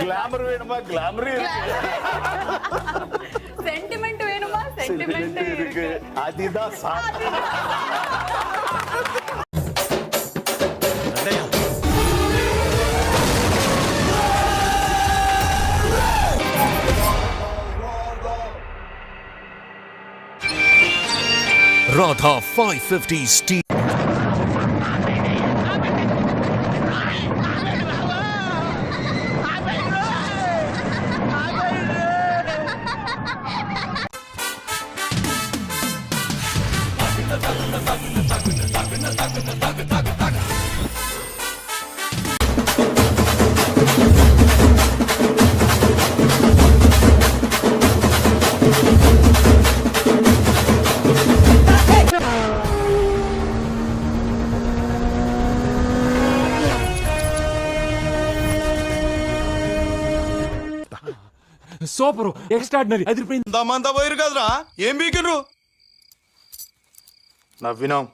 Glamour வேணுமா? Glamour sentiment வேணுமா? Sentiment இருக்கு. அதுதான் சாப்பிட்டு Radha 550 Steel. సూపర్ ఎక్స్ట్రాడినరీ అదిరిపోయింది. దమంతా పోయిరు కదరా, ఏం బీకిర్రు? నవ్వినాం.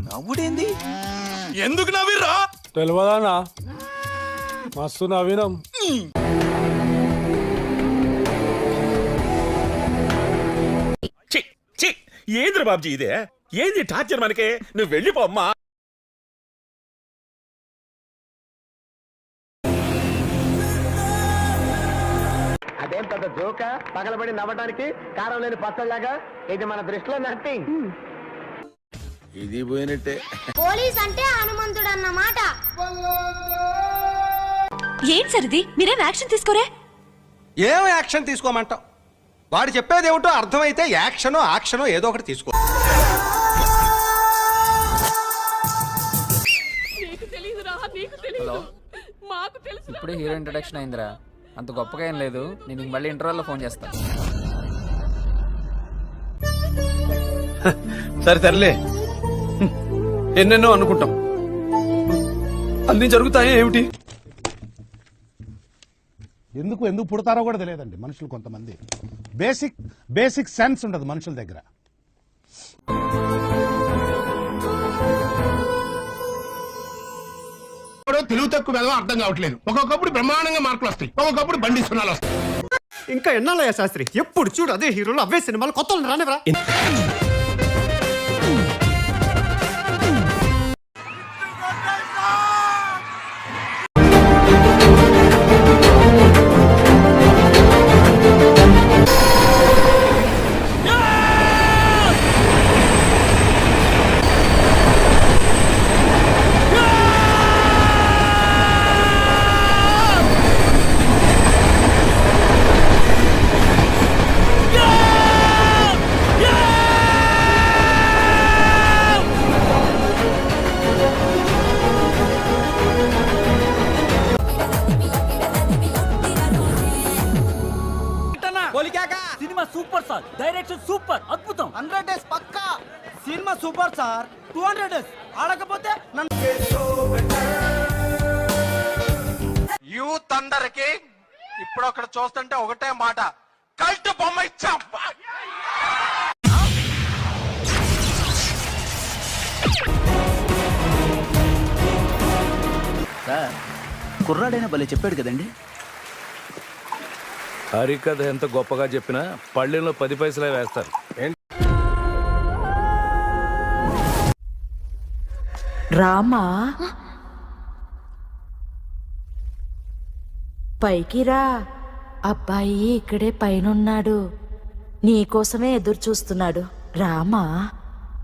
నవ్వుడేంది? ఎందుకు నవ్విర్రా? తెలియదానా? మస్తు నవీనం. ఏంద్ర బాబ్జీ ఇదే? ఏంది టార్చర్ మనకే? నువ్వు వెళ్ళిపోమ్మా. అదేం పెద్ద జోక పగలబడి నవ్వడానికి కారం లేని పచ్చళ్ళగా. ఇది మన దృష్టిలో నథింగ్. ఇది పోయినట్టే. పోలీస్ అంటే హనుమంతుడు అన్నమాట. ఏం సరిది? మీరేం యాక్షన్ తీసుకోరే? ఏం యాక్షన్ తీసుకోమంటావు? వాడు చెప్పేది ఏమిటో అర్థమైతే యాక్షనో యాక్షనో ఏదో ఒకటి తీసుకో. ఇప్పుడే హీరో ఇంట్రడక్షన్ అయిందిరా, అంత గొప్పగా ఏం లేదు. నేను మళ్ళీ ఇంటర్వెల్లో ఫోన్ చేస్తా. సరే తరలే, ఎన్నెన్నో అనుకుంటాం, అన్ని జరుగుతాయి ఏమిటి? ఎందుకు పుడతారో కూడా తెలియదండి మనుషులు. కొంతమంది బేసిక్ సెన్స్ ఉండదు మనుషుల దగ్గర. తెలుగు తక్కువ వెళ్ళడం అర్థం కావట్లేదు. ఒక్కొక్కప్పుడు బ్రహ్మాండంగా మార్కులు వస్తాయి, ఒక్కొక్కప్పుడు బండి సున్నాలు వస్తాయి. ఇంకా ఎన్నాళ్ళయ్యా శాస్త్రి? ఎప్పుడు చూడు అదే హీరోలు, అవే సినిమాలు, కొత్త రానివరా? Cinema super sir, direction super, అద్భుతం. 100 days పక్కా సినిమా సూపర్ సార్. 200 days ఆడకపోతే యూత్ అందరికి ఇప్పుడు అక్కడ చూస్తుంటే ఒకటే మాట, కల్ట్ బొమ్మ ఇచ్చాం. సార్ కుర్రాడైనా భలే చెప్పాడు కదండి. హరికథ ఎంత గొప్పగా చెప్పినా పళ్ళెంలో 10 పైసలే వేస్తారు. రామా పైకి రా. అబ్బాయి ఇక్కడే పైనున్నాడు, నీకోసమే ఎదురు చూస్తున్నాడు. రామా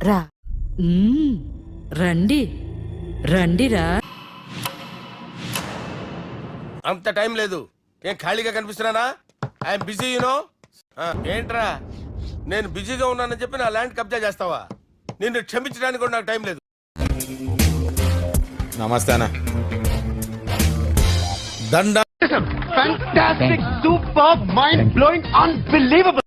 రా. రండి రండిరా. అంత టైం లేదు. ఏం ఖాళీగా కనిపిస్తున్నానా? I'm busy you know. ఏంట్రా, నేను బిజీగా ఉన్నానని చెప్పి నా ల్యాండ్ కబ్జా చేస్తావా? నిన్ను క్షమించడానికి కూడా నాకు టైం లేదు. నమస్తే అన్న. దండ. Fantastic, superb, mind blowing, unbelievable.